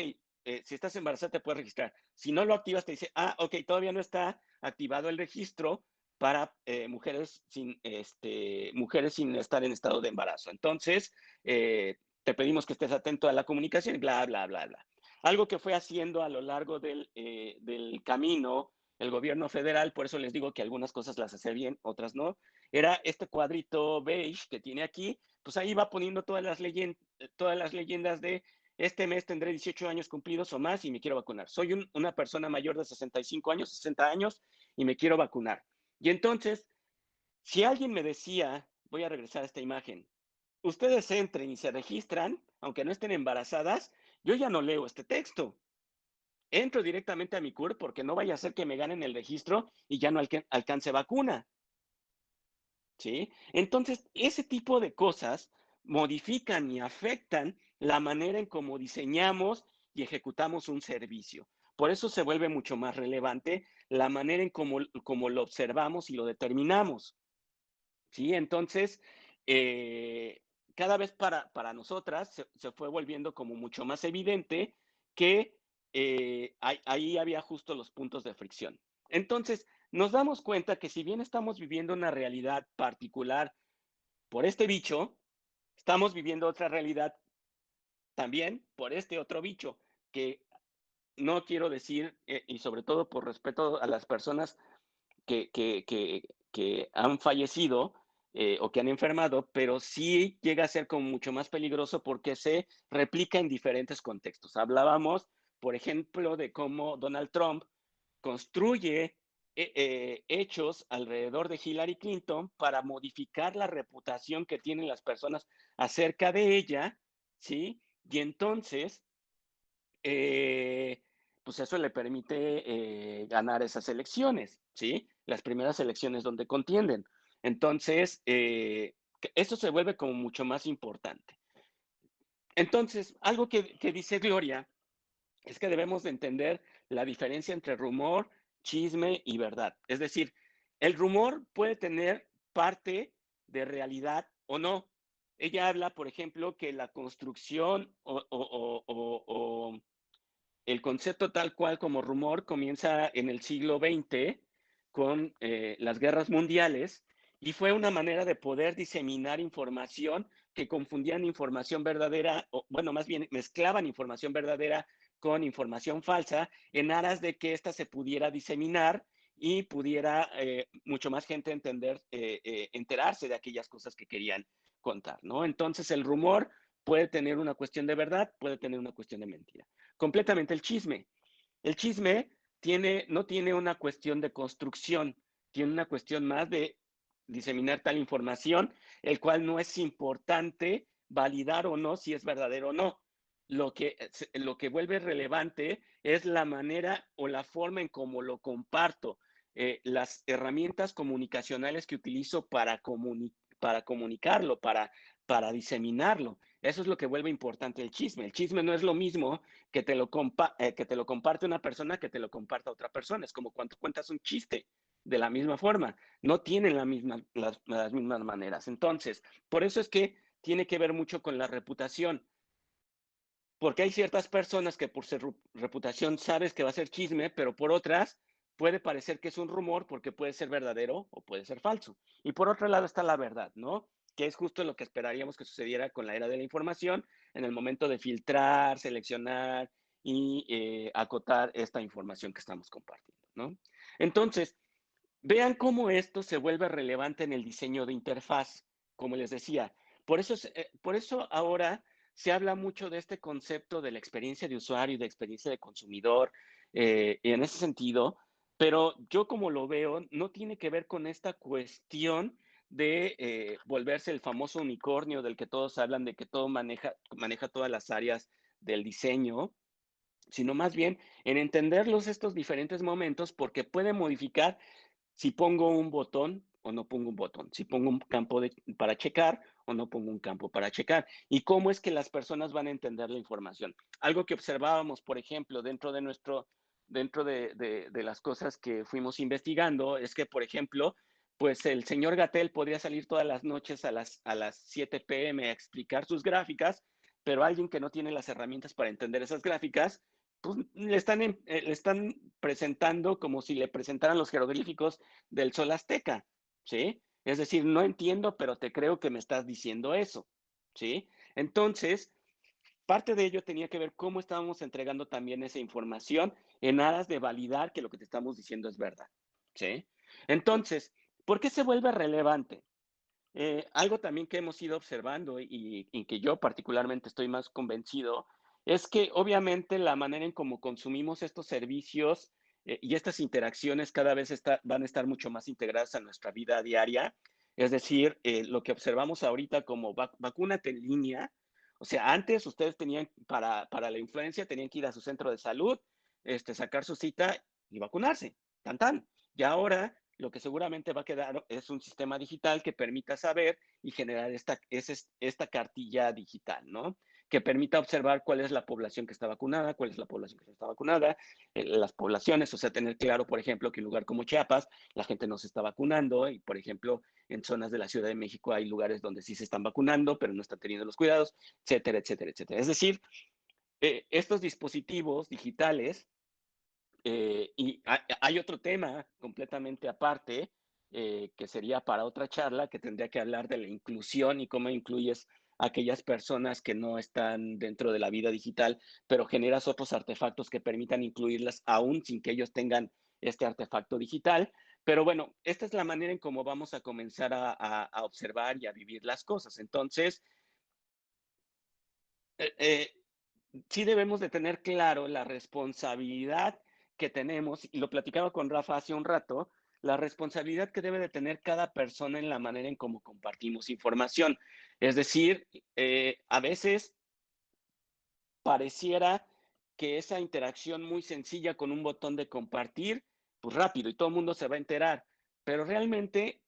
si estás embarazada te puedes registrar. Si no lo activas, te dice, ok, todavía no está activado el registro para mujeres sin estar en estado de embarazo. Entonces, te pedimos que estés atento a la comunicación y bla, bla, bla, bla. Algo que fue haciendo a lo largo del camino el gobierno federal, por eso les digo que algunas cosas las hace bien, otras no, era este cuadrito beige que tiene aquí, pues ahí va poniendo todas las leyendas de este mes tendré 18 años cumplidos o más y me quiero vacunar. Soy una persona mayor de 65 años, 60 años y me quiero vacunar. Y entonces, si alguien me decía, voy a regresar a esta imagen, ustedes entren y se registran, aunque no estén embarazadas, yo ya no leo este texto. Entro directamente a mi CUR porque no vaya a ser que me ganen el registro y ya no alcance vacuna, ¿sí? Entonces, ese tipo de cosas, modifican y afectan la manera en cómo diseñamos y ejecutamos un servicio. Por eso se vuelve mucho más relevante la manera en cómo lo observamos y lo determinamos. ¿Sí? Entonces, eh, cada vez para nosotras se fue volviendo como mucho más evidente que ahí había justo los puntos de fricción. Entonces, nos damos cuenta que si bien estamos viviendo una realidad particular por este bicho, estamos viviendo otra realidad también por este otro bicho, que no quiero decir, y sobre todo por respeto a las personas que han fallecido o que han enfermado, pero sí llega a ser como mucho más peligroso porque se replica en diferentes contextos. Hablábamos, por ejemplo, de cómo Donald Trump construye hechos alrededor de Hillary Clinton para modificar la reputación que tienen las personas acerca de ella, ¿sí? Y entonces pues eso le permite ganar esas elecciones, ¿sí? Las primeras elecciones donde contienden. Entonces, eso se vuelve como mucho más importante. Entonces, algo que dice Gloria es que debemos de entender la diferencia entre rumor, chisme y verdad. Es decir, el rumor puede tener parte de realidad o no. Ella habla, por ejemplo, que la construcción o el concepto tal cual como rumor comienza en el siglo XX con las guerras mundiales y fue una manera de poder diseminar información que confundían información verdadera, o bueno, más bien mezclaban información verdadera con información falsa en aras de que ésta se pudiera diseminar y pudiera mucho más gente enterarse de aquellas cosas que querían contar, ¿no? Entonces el rumor puede tener una cuestión de verdad, puede tener una cuestión de mentira. Completamente el chisme. El chisme no tiene una cuestión de construcción, tiene una cuestión más de diseminar tal información, el cual no es importante validar o no si es verdadero o no. Lo que vuelve relevante es la manera o la forma en cómo lo comparto, las herramientas comunicacionales que utilizo para comunicarlo, para diseminarlo. Eso es lo que vuelve importante el chisme. El chisme no es lo mismo que te lo comparte una persona que te lo comparta otra persona. Es como cuando cuentas un chiste de la misma forma. No tienen las mismas maneras. Entonces, por eso es que tiene que ver mucho con la reputación. Porque hay ciertas personas que por su reputación sabes que va a ser chisme, pero por otras puede parecer que es un rumor porque puede ser verdadero o puede ser falso. Y por otro lado está la verdad, ¿no? Que es justo lo que esperaríamos que sucediera con la era de la información en el momento de filtrar, seleccionar y acotar esta información que estamos compartiendo, ¿no? Entonces, vean cómo esto se vuelve relevante en el diseño de interfaz, como les decía. Por eso ahora se habla mucho de este concepto de la experiencia de usuario y de experiencia de consumidor en ese sentido, pero yo como lo veo, no tiene que ver con esta cuestión de volverse el famoso unicornio del que todos hablan, de que todo maneja todas las áreas del diseño, sino más bien en entenderlos estos diferentes momentos porque puede modificar si pongo un botón o no pongo un botón, si pongo un campo para checar o no pongo un campo para checar, y cómo es que las personas van a entender la información. Algo que observábamos, por ejemplo, dentro de las cosas que fuimos investigando, es que, por ejemplo, pues el señor Gatel podría salir todas las noches a las 7 p.m. a explicar sus gráficas, pero alguien que no tiene las herramientas para entender esas gráficas, pues le están presentando como si le presentaran los jeroglíficos del sol azteca, ¿sí? Es decir, no entiendo, pero te creo que me estás diciendo eso, ¿sí? Entonces, parte de ello tenía que ver cómo estábamos entregando también esa información en aras de validar que lo que te estamos diciendo es verdad, ¿sí? Entonces, ¿por qué se vuelve relevante? Algo también que hemos ido observando y que yo particularmente estoy más convencido es que obviamente la manera en cómo consumimos estos servicios y estas interacciones cada vez van a estar mucho más integradas a nuestra vida diaria. Es decir, lo que observamos ahorita como vacúnate en línea. O sea, antes ustedes tenían para la influencia, tenían que ir a su centro de salud, sacar su cita y vacunarse. Tan tan. Y ahora lo que seguramente va a quedar es un sistema digital que permita saber y generar esta cartilla digital, ¿no? Que permita observar cuál es la población que está vacunada, cuál es la población que no está vacunada, las poblaciones, o sea, tener claro, por ejemplo, que en un lugar como Chiapas la gente no se está vacunando y, por ejemplo, en zonas de la Ciudad de México hay lugares donde sí se están vacunando, pero no están teniendo los cuidados, etcétera, etcétera, etcétera. Es decir, estos dispositivos digitales, y hay otro tema completamente aparte, que sería para otra charla, que tendría que hablar de la inclusión y cómo incluyes a aquellas personas que no están dentro de la vida digital, pero generas otros artefactos que permitan incluirlas aún sin que ellos tengan este artefacto digital. Pero bueno, esta es la manera en cómo vamos a comenzar a observar y a vivir las cosas. Entonces, eh, eh, sí debemos de tener claro la responsabilidad que tenemos, y lo platicaba con Rafa hace un rato, la responsabilidad que debe de tener cada persona en la manera en cómo compartimos información. Es decir, a veces pareciera que esa interacción muy sencilla con un botón de compartir, pues rápido y todo el mundo se va a enterar, pero realmente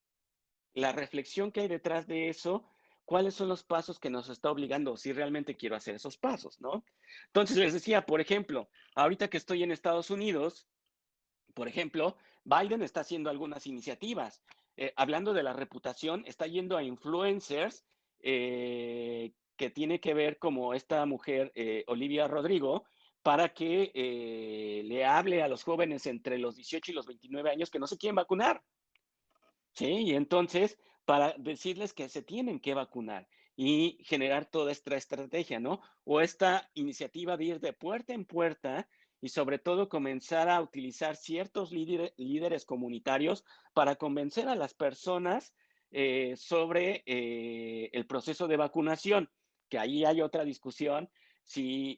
la reflexión que hay detrás de eso, cuáles son los pasos que nos está obligando, si realmente quiero hacer esos pasos, ¿no? Entonces les decía, por ejemplo, ahorita que estoy en Estados Unidos, por ejemplo, Biden está haciendo algunas iniciativas. Hablando de la reputación, está yendo a influencers, que tiene que ver como esta mujer, Olivia Rodrigo, para que le hable a los jóvenes entre los 18 y los 29 años que no se quieren vacunar. Sí, y entonces, para decirles que se tienen que vacunar y generar toda esta estrategia, ¿no? O esta iniciativa de ir de puerta en puerta y sobre todo comenzar a utilizar ciertos líderes comunitarios para convencer a las personas sobre el proceso de vacunación, que ahí hay otra discusión, si,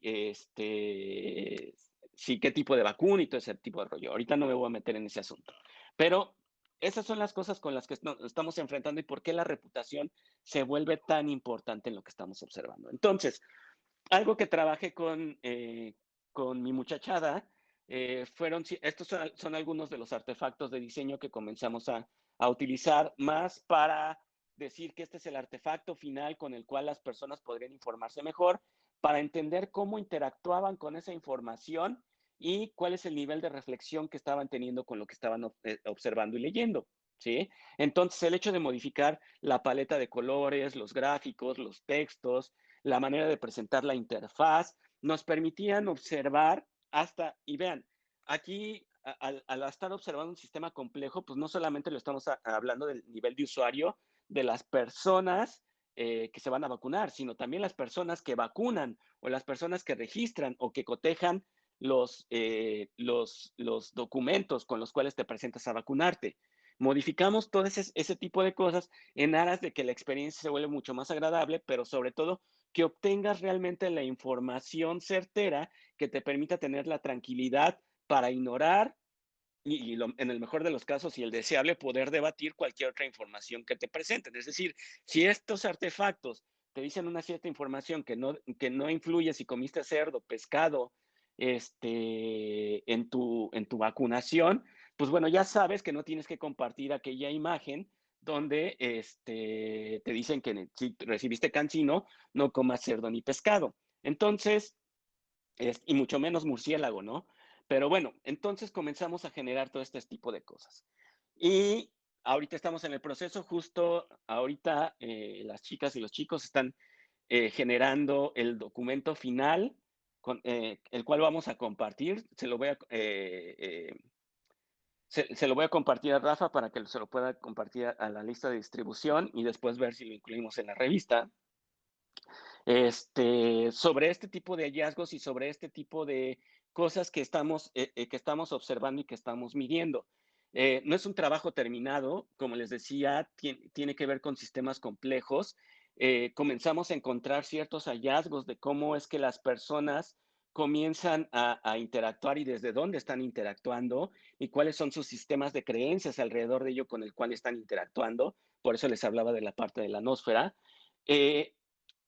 si qué tipo de vacuna y todo ese tipo de rollo. Ahorita no me voy a meter en ese asunto. Pero esas son las cosas con las que nos estamos enfrentando y por qué la reputación se vuelve tan importante en lo que estamos observando. Entonces, algo que trabajé con mi muchachada, estos son algunos de los artefactos de diseño que comenzamos a utilizar más para decir que este es el artefacto final con el cual las personas podrían informarse mejor, para entender cómo interactuaban con esa información y cuál es el nivel de reflexión que estaban teniendo con lo que estaban observando y leyendo. ¿Sí? Entonces, el hecho de modificar la paleta de colores, los gráficos, los textos, la manera de presentar la interfaz, nos permitían observar hasta, y vean, aquí al estar observando un sistema complejo, pues no solamente lo estamos hablando del nivel de usuario de las personas que se van a vacunar, sino también las personas que vacunan o las personas que registran o que cotejan los documentos con los cuales te presentas a vacunarte. Modificamos todo ese tipo de cosas en aras de que la experiencia se vuelva mucho más agradable, pero sobre todo que obtengas realmente la información certera que te permita tener la tranquilidad para ignorar en el mejor de los casos y el deseable, poder debatir cualquier otra información que te presenten. Es decir, si estos artefactos te dicen una cierta información que no influye si comiste cerdo, pescado, en tu vacunación, pues bueno, ya sabes que no tienes que compartir aquella imagen donde te dicen que si recibiste cancino, no comas cerdo ni pescado. Entonces, y mucho menos murciélago, ¿no? Pero bueno, entonces comenzamos a generar todo este tipo de cosas. Y ahorita estamos en el proceso, justo ahorita las chicas y los chicos están generando el documento final, el cual vamos a compartir. Se lo voy a compartir a Rafa para que se lo pueda compartir a la lista de distribución y después ver si lo incluimos en la revista. Sobre este tipo de hallazgos y sobre este tipo de cosas que estamos observando y que estamos midiendo. No es un trabajo terminado, como les decía, tiene que ver con sistemas complejos. Comenzamos a encontrar ciertos hallazgos de cómo es que las personas comienzan a interactuar y desde dónde están interactuando y cuáles son sus sistemas de creencias alrededor de ello con el cual están interactuando. Por eso les hablaba de la parte de la nosfera. Eh,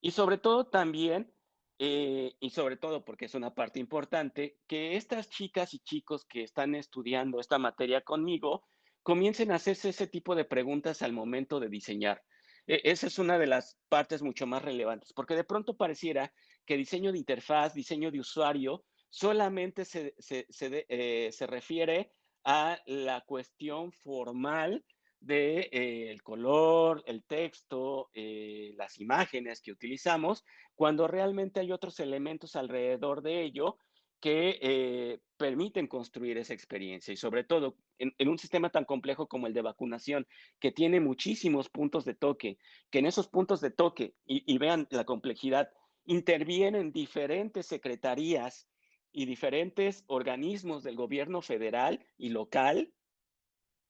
y sobre todo también, y sobre todo porque es una parte importante, que estas chicas y chicos que están estudiando esta materia conmigo comiencen a hacerse ese tipo de preguntas al momento de diseñar. Esa es una de las partes mucho más relevantes, porque de pronto pareciera que diseño de interfaz, diseño de usuario, solamente se refiere a la cuestión formal de el color, el texto, las imágenes que utilizamos, cuando realmente hay otros elementos alrededor de ello que permiten construir esa experiencia y sobre todo en un sistema tan complejo como el de vacunación, que tiene muchísimos puntos de toque, que en esos puntos de toque, y vean la complejidad, intervienen diferentes secretarías y diferentes organismos del gobierno federal y local,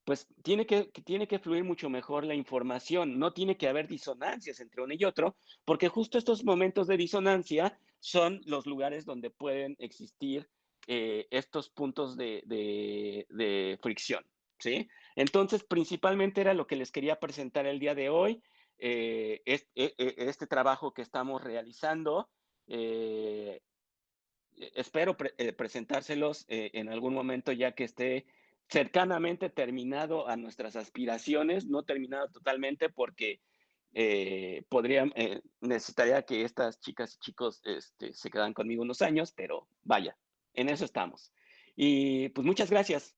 pues tiene que fluir mucho mejor la información, no tiene que haber disonancias entre uno y otro, porque justo estos momentos de disonancia son los lugares donde pueden existir estos puntos de fricción, ¿sí? Entonces, principalmente era lo que les quería presentar el día de hoy, este trabajo que estamos realizando. eh, Espero presentárselos en algún momento ya que esté cercanamente terminado a nuestras aspiraciones, no terminado totalmente porque necesitaría que estas chicas y chicos se quedan conmigo unos años, pero vaya, en eso estamos. Y pues muchas gracias.